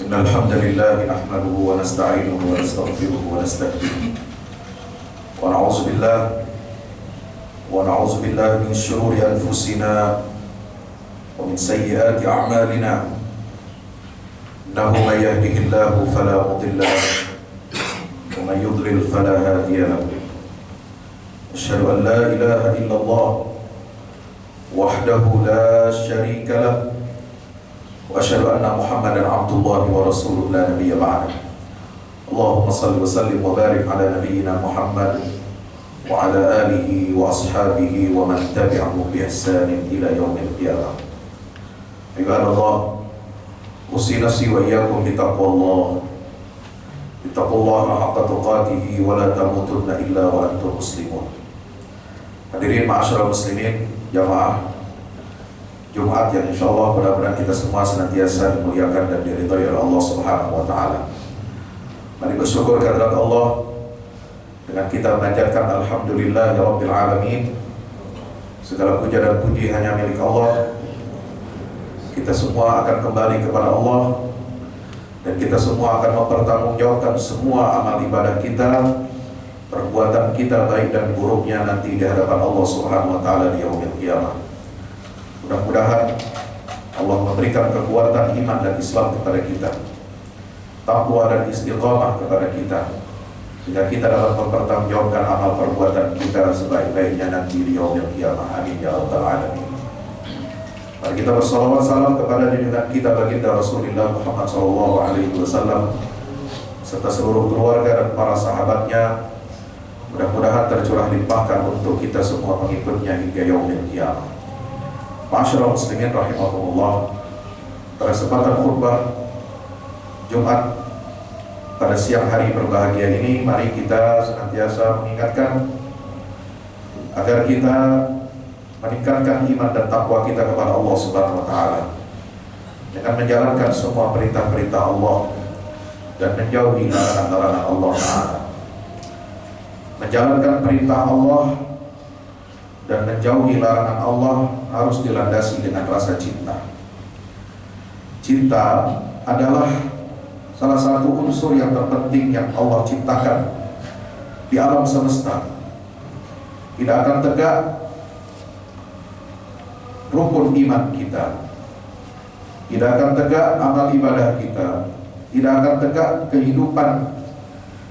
إن الحمد لله نحمده ونستعينه ونستغفره ونستهديه ونعوذ بالله من شرور أنفسنا ومن سيئات أعمالنا إنه من يهده الله فلا مضل له ومن يضلل فلا هادي له أشهد أن لا إله إلا الله وحده لا شريك له وأشهد أن محمدا عبد الله ورسوله لا نبي بعده اللهم صل وسلم وبارك على نبينا محمد وعلى آله وأصحابه ومن تبعهم بإحسان إلى يوم القيامة. عباد الله، أوصي نفسي وإياكم بتقوى الله اتقوا الله حق تقاته ولا تموتن إلا وأنتم مسلمون. Hadirin ma'asyiral muslimin, jamaah Jumat yang insya Allah mudah-mudahan kita semua senantiasa dimuliakan dan diridhai oleh Allah Subhanahu wa Ta'ala. Mari bersyukur kehadirat Allah dengan kita mengajarkan alhamdulillah ya rabbil alamin. Segala puja dan puji hanya milik Allah. Kita semua akan kembali kepada Allah dan kita semua akan mempertanggungjawabkan semua amal ibadah kita, perbuatan kita baik dan buruknya nanti di hadapan Allah Subhanahu wa Ta'ala di yaumil qiyamah. Mudah-mudahan Allah memberikan kekuatan iman dan Islam kepada kita, takwa dan istiqamah kepada kita, sehingga kita dapat mempertanggungjawabkan amal perbuatan kita sebaik-baiknya nanti di yaumil qiyamah. Amin ya rabbal alamin. Mari kita bersalawat salam kepada junjungan kita baginda Rasulullah Muhammad SAW serta seluruh keluarga dan para sahabatnya. Mudah-mudahan tercurah limpahkan untuk kita semua pengikutnya hingga yaumil qiyamah. Ma'asyiral muslimin rahimahumullah, pada kesempatan khutbah Jumat pada siang hari berbahagia ini, mari kita senantiasa mengingatkan agar kita meningkatkan iman dan takwa kita kepada Allah Subhanahu wa Ta'ala dengan menjalankan semua perintah-perintah Allah dan menjauhi larangan-larangan Allah Ta'ala. Menjalankan perintah Allah dan menjauhi larangan Allah harus dilandasi dengan rasa cinta. Cinta adalah salah satu unsur yang terpenting yang Allah ciptakan di alam semesta. Tidak akan tegak rukun iman kita, tidak akan tegak amal ibadah kita, tidak akan tegak kehidupan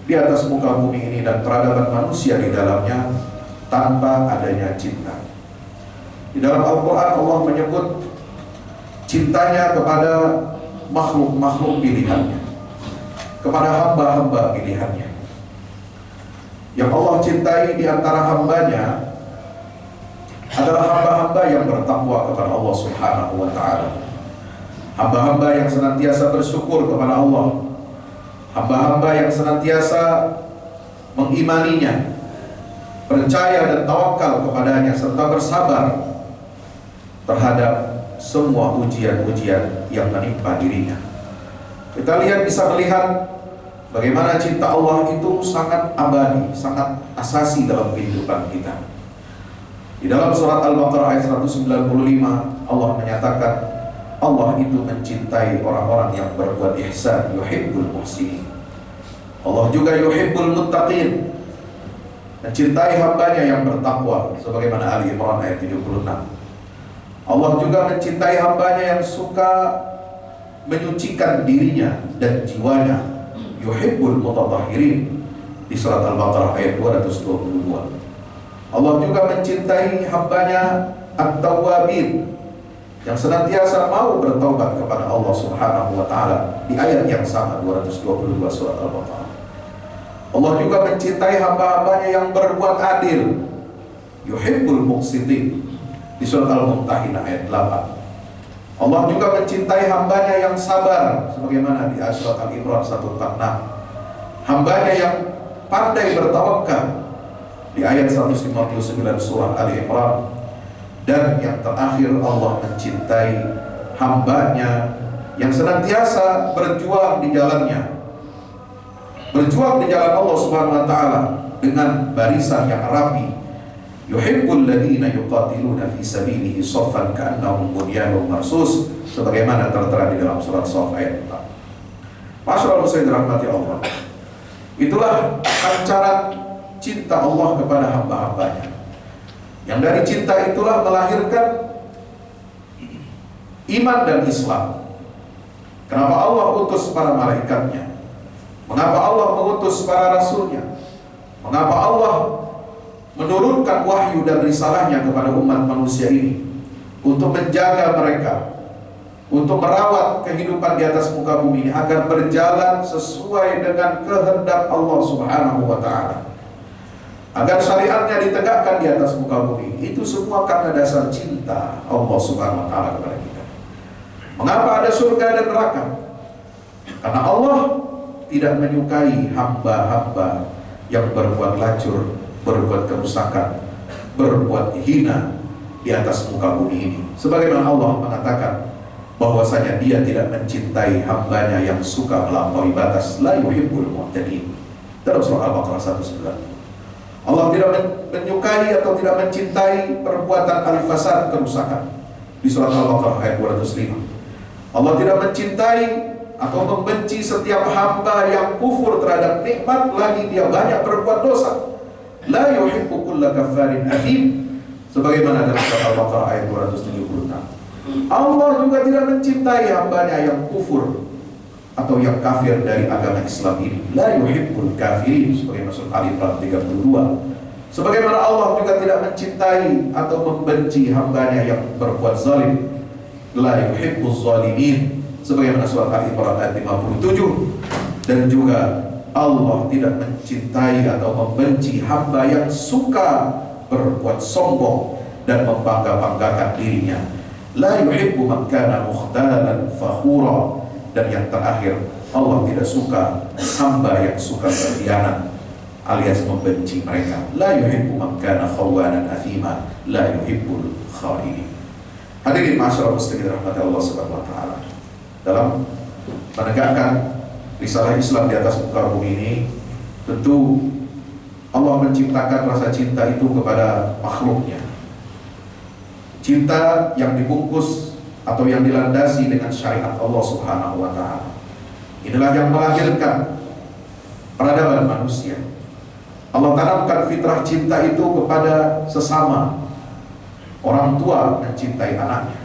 di atas muka bumi ini dan peradaban manusia di dalamnya tanpa adanya cinta. Di dalam Al-Quran Allah menyebut cintanya kepada makhluk-makhluk pilihannya, kepada hamba-hamba pilihannya. Yang Allah cintai di antara hambanya adalah hamba-hamba yang bertakwa kepada Allah Subhanahu wa Ta'ala, hamba-hamba yang senantiasa bersyukur kepada Allah, hamba-hamba yang senantiasa mengimaninya, percaya dan tawakal kepadanya, serta bersabar terhadap semua ujian-ujian yang menimpa dirinya. Kita bisa melihat bagaimana cinta Allah itu sangat abadi, sangat asasi dalam kehidupan kita. Di dalam surat Al-Baqarah ayat 195 Allah menyatakan Allah itu mencintai orang-orang yang berbuat ihsan, yuhibbul muhsinin. Allah juga yuhibbul muttaqin, mencintai hambanya yang bertakwa, sebagaimana Ali Imran ayat 76. Allah juga mencintai hambanya yang suka menyucikan dirinya dan jiwanya, yuhibbul mutatahhirin, di surat Al-Baqarah ayat 222. Allah juga mencintai hambanya at-tawwabin, yang senantiasa mau bertaubat kepada Allah Subhanahu wa Ta'ala, di ayat yang sama 222 surat Al-Baqarah. Allah juga mencintai hamba-hambanya yang berbuat adil, yuhibbul muqsitin, di surat Al-Mumtahinah ayat 8. Allah juga mencintai hambanya yang sabar, sebagaimana di surat Al-Imran 146. Hambanya yang pandai bertawakal, di ayat 159 surah Al-Imran. Dan yang terakhir, Allah mencintai hambanya yang senantiasa berjuang di jalannya, berjuang di jalan Allah Subhanahu wa Ta'ala dengan barisan yang rapi. Yuhibbul ladzina yuqatiluna fi sabilihi shaffan ka'annahum bunyanun marsus, sebagaimana tertera di dalam surat Shaff ayat 4. Masyaallah saya dirahmati Allah. Itulah pancaran cinta Allah kepada hamba-hambanya. Yang dari cinta itulah melahirkan iman dan Islam. Kenapa Allah utus para malaikatnya? Mengapa Allah mengutus para rasulnya? Mengapa Allah menurunkan wahyu dan risalahnya kepada umat manusia ini? Untuk menjaga mereka, untuk merawat kehidupan di atas muka bumi ini agar berjalan sesuai dengan kehendak Allah Subhanahu wa Ta'ala, agar syariatnya ditegakkan di atas muka bumi. Itu semua karena dasar cinta Allah Subhanahu wa Ta'ala kepada kita. Mengapa ada surga dan neraka? Karena Allah tidak menyukai hamba-hamba yang berbuat lacur, berbuat kerusakan, berbuat hina di atas muka bumi ini. Sebagaimana Allah mengatakan bahwasanya Dia tidak mencintai hambanya yang suka melampaui batas, la yuhibbul mu'tadin, dalam surah Al-Baqarah 190. Allah tidak menyukai atau tidak mencintai perbuatan al-fasad, kerusakan, di surah Al-Baqarah ayat 205. Allah tidak mencintai atau membenci setiap hamba yang kufur terhadap nikmat, lagi dia banyak berbuat dosa. La yuhibbu kulla kaffarin athim, sebagaimana dalam surah Al-Baqarah ayat 276. Allah juga tidak mencintai hambanya yang kufur atau yang kafir dari agama Islam ini. La yuhibbul kafirin, sebagaimana surah Ali Imran 32. Sebagaimana Allah juga tidak mencintai atau membenci hambanya yang berbuat zalim. La yuhibbuz zalimin, sebagaimana surah Ali Imran ayat 57. Dan juga Allah tidak mencintai atau membenci hamba yang suka berbuat sombong dan membangga-banggakan dirinya. La yuhibbu man kana mukhtalan fakhura. Dan yang terakhir, Allah tidak suka hamba yang suka berkhianat alias membenci mereka. La yuhibbu man kana khawanan athima, la yuhibbul kha'inin. Hadirin masyarakat muslimin rahmati Allah subhanahu wa ta'ala, dalam menegakkan risalah Islam di atas muka bumi ini, tentu Allah menciptakan rasa cinta itu kepada makhluknya. Cinta yang dibungkus atau yang dilandasi dengan syariat Allah Subhanahu wa Ta'ala. Inilah yang melahirkan peradaban manusia. Allah tanamkan fitrah cinta itu kepada sesama. Orang tua mencintai anaknya,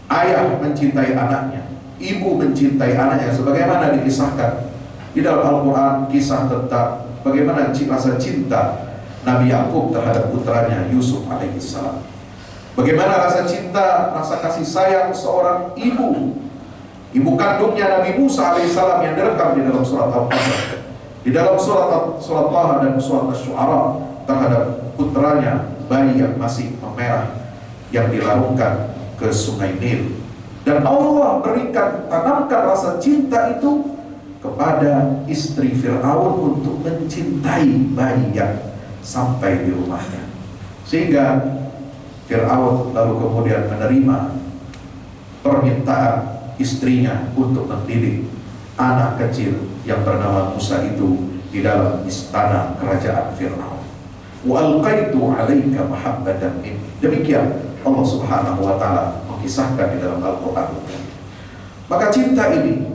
ayah mencintai anaknya, ibu mencintai anaknya, sebagaimana dikisahkan di dalam Al-Quran kisah tentang bagaimana rasa cinta Nabi Yakub terhadap putranya Yusuf alaihissalam. Bagaimana rasa cinta, rasa kasih sayang seorang ibu kandungnya Nabi Musa alaihissalam yang direkam di dalam surat Al-Qasas, di dalam surat Taha dan surat Asy-Syu'ara, terhadap putranya, bayi yang masih memerah yang dilarungkan ke sungai Nil. Dan Allah tanamkan rasa cinta itu kepada istri Fir'aun untuk mencintai bayi yang sampai di rumahnya, sehingga Fir'aun lalu kemudian menerima permintaan istrinya untuk mendidik anak kecil yang bernama Musa itu di dalam istana kerajaan Fir'aun. Wa alqaitu 'alaika mahabbatan minni. Demikian Allah Subhanahu wa Ta'ala mengisahkan di dalam Al-Qur'an. Maka cinta ini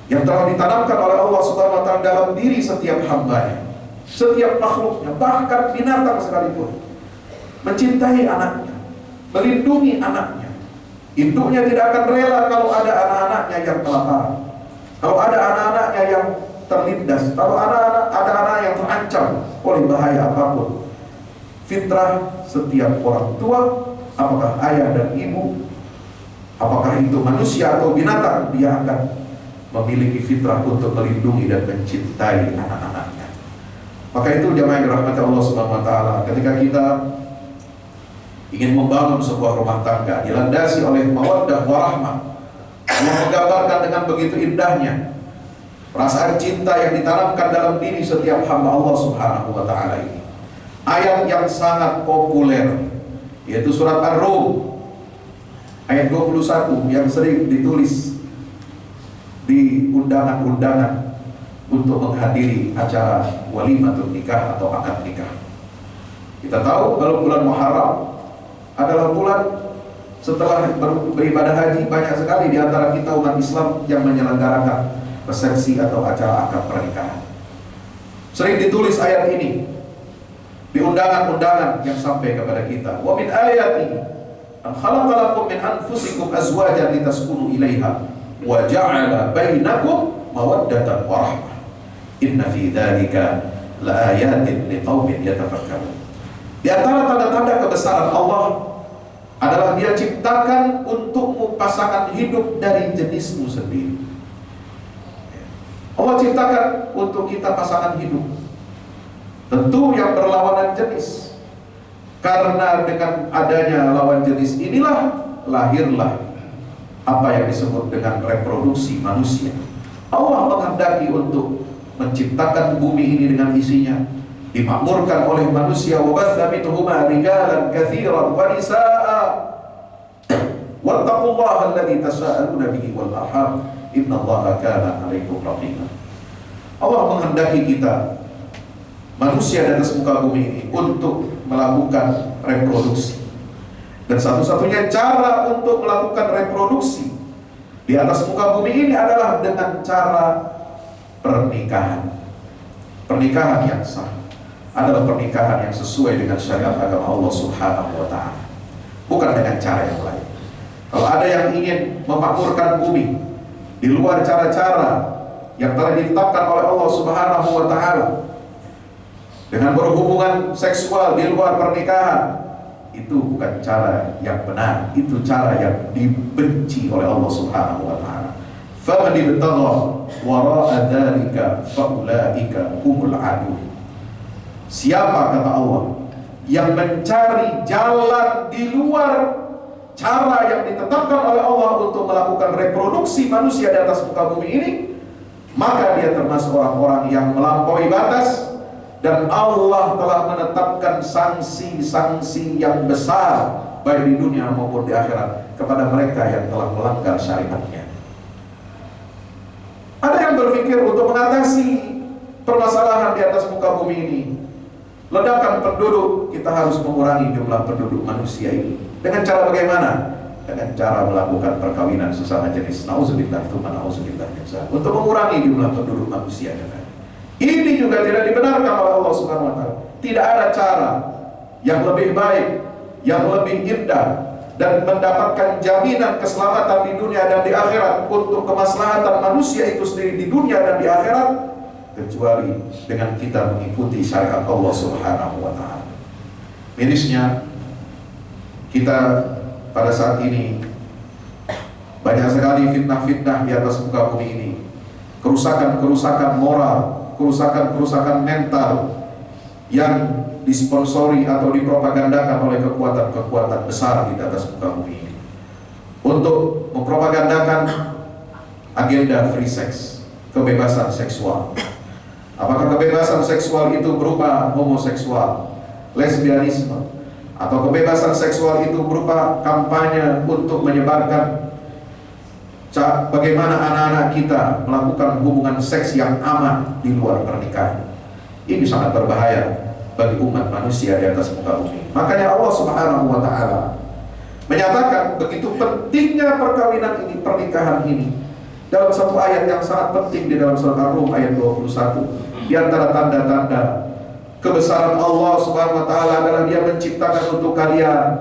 yang telah ditanamkan oleh Allah Subhanahu wa Ta'ala dalam diri setiap hambanya, setiap makhluknya, bahkan binatang sekalipun, mencintai anaknya, melindungi anaknya. Induknya tidak akan rela kalau ada anak-anaknya yang kelaparan, kalau ada anak-anaknya yang terlindas, kalau ada anak yang terancam oleh bahaya apapun. Fitrah setiap orang tua, apakah ayah dan ibu, apakah itu manusia atau binatang, dia akan memiliki fitrah untuk melindungi dan mencintai anak-anaknya. Maka itu jamaah yang dirahmati Allah Subhanahu wa Ta'ala, ketika kita ingin membangun sebuah rumah tangga dilandasi oleh mawaddah warahmah, Allah menggambarkan dengan begitu indahnya perasaan cinta yang ditanamkan dalam diri setiap hamba Allah Subhanahu wa Ta'ala ini. Ayat yang sangat populer yaitu surat Ar-Rum ayat 21 yang sering ditulis di undangan-undangan untuk menghadiri acara walimatul nikah atau akad nikah. Kita tahu kalau bulan Muharram adalah bulan setelah beribadah haji, banyak sekali di antara kita umat Islam yang menyelenggarakan resepsi atau acara akad pernikahan. Sering ditulis ayat ini di undangan-undangan yang sampai kepada kita. Wa min ayatihi an khalaqalakum min anfusikum azwajan litaskunu ilaiha wa ja'ala bainakum mawaddatan wa rahmah. Inna fi dzalika laayatin liqaumin yatafakkarun. Di antara tanda-tanda kebesaran Allah adalah Dia ciptakan untukmu pasangan hidup dari jenismu sendiri. Allah ciptakan untuk kita pasangan hidup, tentu yang berlawanan jenis. Karena dengan adanya lawan jenis inilah lahirlah apa yang disebut dengan reproduksi manusia. Allah menghendaki untuk menciptakan bumi ini dengan isinya, dimakmurkan oleh manusia. Wa batha minhuma rijalan katsiran wa nisaa'a wattaqullaha alladzi tasaaluna bihi wal arham innallaha kana 'alaikum raqiba. Allah menghendaki kita manusia di atas muka bumi ini untuk melakukan reproduksi. Dan satu-satunya cara untuk melakukan reproduksi di atas muka bumi ini adalah dengan cara pernikahan. Pernikahan yang sah adalah pernikahan yang sesuai dengan syariat agama Allah Subhanahu wa Ta'ala, bukan dengan cara yang lain. Kalau ada yang ingin memakmurkan bumi di luar cara-cara yang telah ditetapkan oleh Allah Subhanahu wa Ta'ala, dengan berhubungan seksual di luar pernikahan, itu bukan cara yang benar, itu cara yang dibenci oleh Allah Subhanahu wa Ta'ala. Faman ibtagha wara'a dzalika faulaika humul adu. Siapa, kata Allah, yang mencari jalan di luar cara yang ditetapkan oleh Allah untuk melakukan reproduksi manusia di atas muka bumi ini, maka dia termasuk orang-orang yang melampaui batas. Dan Allah telah menetapkan sanksi-sanksi yang besar baik di dunia maupun di akhirat kepada mereka yang telah melanggar syariatnya. Ada yang berpikir untuk mengatasi permasalahan di atas muka bumi ini, ledakan penduduk, kita harus mengurangi jumlah penduduk manusia ini. Dengan cara bagaimana? Dengan cara melakukan perkawinan sesama jenis. Nauzubillah, na'udzubillah, untuk mengurangi jumlah penduduk manusia. Ini juga tidak dibenarkan oleh Allah Subhanahu wa Ta'ala. Tidak ada cara yang lebih baik, yang lebih indah, dan mendapatkan jaminan keselamatan di dunia dan di akhirat untuk kemaslahatan manusia itu sendiri di dunia dan di akhirat, kecuali dengan kita mengikuti syariat Allah Subhanahu wa Ta'ala. Mirisnya, kita pada saat ini banyak sekali fitnah-fitnah di atas muka bumi ini, kerusakan-kerusakan moral, kerusakan-kerusakan mental yang disponsori atau dipropagandakan oleh kekuatan-kekuatan besar di atas muka bumi ini untuk mempropagandakan agenda free sex, kebebasan seksual. Apakah kebebasan seksual itu berupa homoseksual, lesbianisme, atau kebebasan seksual itu berupa kampanye untuk menyebarkan bagaimana anak-anak kita melakukan hubungan seks yang aman di luar pernikahan. Ini sangat berbahaya bagi umat manusia di atas muka bumi. Makanya Allah Subhanahu wa Ta'ala menyatakan begitu pentingnya perkawinan ini, pernikahan ini, dalam satu ayat yang sangat penting di dalam surat Ar-Rum ayat 21. Di antara tanda-tanda kebesaran Allah Subhanahu wa Ta'ala adalah Dia menciptakan untuk kalian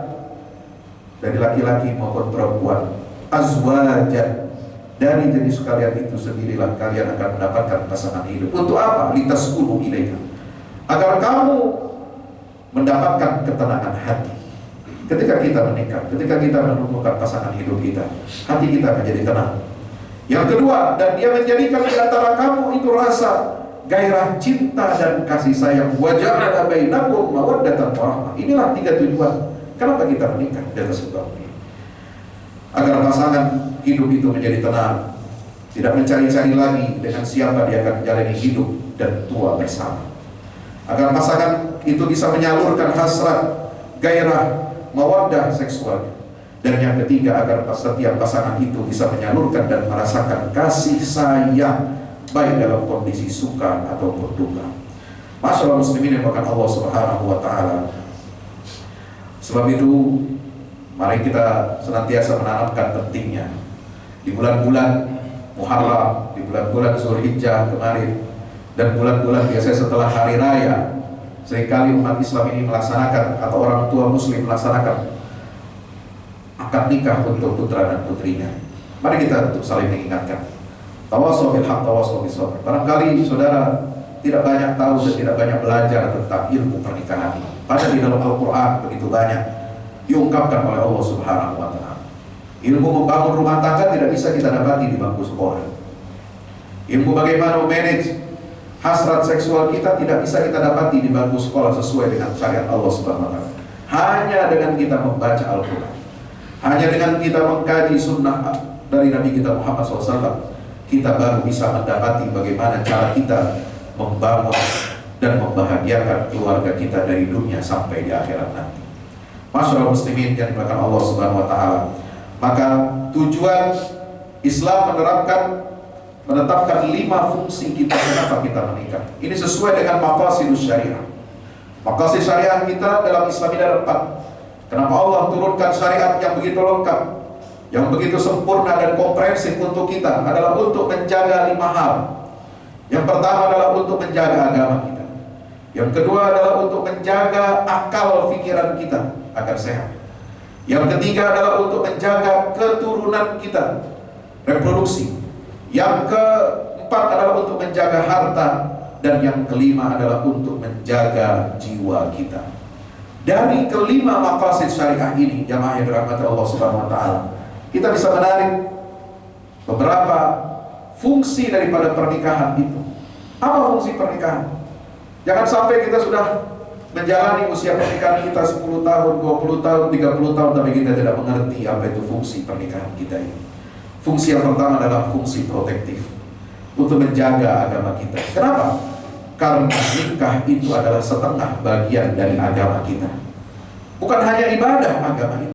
dari laki-laki maupun perempuan azwajan, dari jenis kalian itu sendirilah kalian akan mendapatkan pasangan hidup. Untuk apa? Litaskunu ilaiha, agar kamu mendapatkan ketenangan hati. Ketika kita menikah, ketika kita menemukan pasangan hidup kita, hati kita menjadi tenang. Yang kedua, dan Dia menjadikan di antara kamu itu rasa gairah cinta dan kasih sayang. Wa ja'ala bainakum mawaddatan wa rahmah. Inilah 3 tujuan kenapa kita menikah di atas muka bumi, agar pasangan hidup itu menjadi tenang, tidak mencari-cari lagi dengan siapa dia akan menjalani hidup dan tua bersama, agar pasangan itu bisa menyalurkan hasrat, gairah, mawaddah seksual. Dan yang ketiga, agar setiap pasangan itu bisa menyalurkan dan merasakan kasih sayang baik dalam kondisi suka ataupun duka. Masyaallah muslimin yang bahkan Allah Subhanahu wa Ta'ala. Sebab itu mari kita senantiasa menanamkan pentingnya di bulan-bulan Muharram, di bulan-bulan Zulhijjah kemarin, dan bulan-bulan biasanya setelah hari raya, seringkali umat Islam ini melaksanakan atau orang tua muslim melaksanakan akad nikah untuk putra dan putrinya. Mari kita untuk saling mengingatkan. Tawassaw bil haq, tawassaw bis sabr. Barangkali saudara tidak banyak tahu dan tidak banyak belajar tentang ilmu pernikahan ini. Padahal di dalam Al-Quran begitu banyak diungkapkan oleh Allah Subhanahu wa Ta'ala. Ilmu membangun rumah tangga tidak bisa kita dapati di bangku sekolah. Ilmu bagaimana memanage hasrat seksual kita tidak bisa kita dapati di bangku sekolah sesuai dengan syariat Allah Subhanahu wa Ta'ala. Hanya dengan kita membaca Al-Quran, hanya dengan kita mengkaji sunnah dari Nabi kita Muhammad SAW, kita baru bisa mendapati bagaimana cara kita membangun dan membahagiakan keluarga kita dari dunia sampai di akhirat nanti. Masyaallah muslimin yang dimuliakan Allah Subhanahu wa Ta'ala. Maka tujuan Islam menetapkan 5 fungsi kita kenapa kita menikah. Ini sesuai dengan maqasidus syariah. Maqasid syariah kita dalam Islam ini ada 4. Kenapa Allah turunkan syariat yang begitu lengkap, yang begitu sempurna dan komprehensif untuk kita, adalah untuk menjaga 5 hal. Yang pertama adalah untuk menjaga agama kita. Yang kedua adalah untuk menjaga akal pikiran kita agar sehat. Yang ketiga adalah untuk menjaga keturunan kita, reproduksi. Yang keempat adalah untuk menjaga harta. Dan yang kelima adalah untuk menjaga jiwa kita. Dari kelima maqasid syariah ini, jamaah yang dirahmati Allah Subhanahu wa Ta'ala, kita bisa menarik beberapa fungsi daripada pernikahan itu. Apa fungsi pernikahan? Jangan sampai kita sudah menjalani usia pernikahan kita 10 tahun, 20 tahun, 30 tahun, tapi kita tidak mengerti apa itu fungsi pernikahan kita ini. Fungsi yang pertama adalah fungsi protektif, untuk menjaga agama kita. Kenapa? Karena nikah itu adalah setengah bagian dari agama kita. Bukan hanya ibadah agama itu,